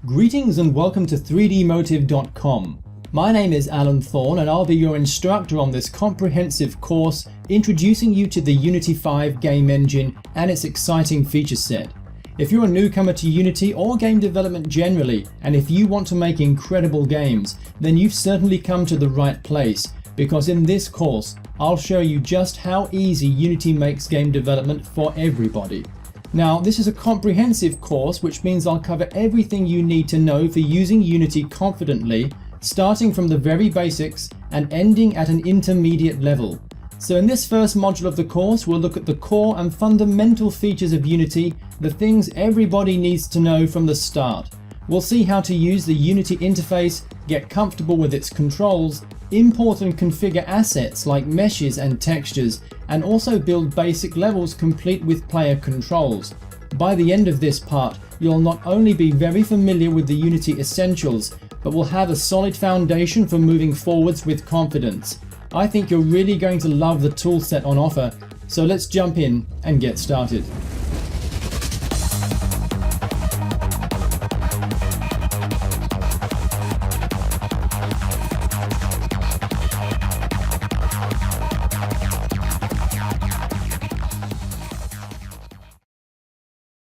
Greetings and welcome to 3dmotive.com. My name is Alan Thorn and I'll be your instructor on this comprehensive course introducing you to the Unity 5 game engine and its exciting feature set. If you're a newcomer to Unity or game development generally, and if you want to make incredible games, then you've certainly come to the right place, because in this course I'll show you just how easy Unity makes game development for everybody. Now, this is a comprehensive course, which means I'll cover everything you need to know for using Unity confidently, starting from the very basics and ending at an intermediate level. So in this first module of the course, we'll look at the core and fundamental features of Unity, the things everybody needs to know from the start. We'll see how to use the Unity interface, get comfortable with its controls, import and configure assets like meshes and textures, and also build basic levels complete with player controls. By the end of this part, you'll not only be very familiar with the Unity essentials, but will have a solid foundation for moving forwards with confidence. I think you're really going to love the toolset on offer, so let's jump in and get started.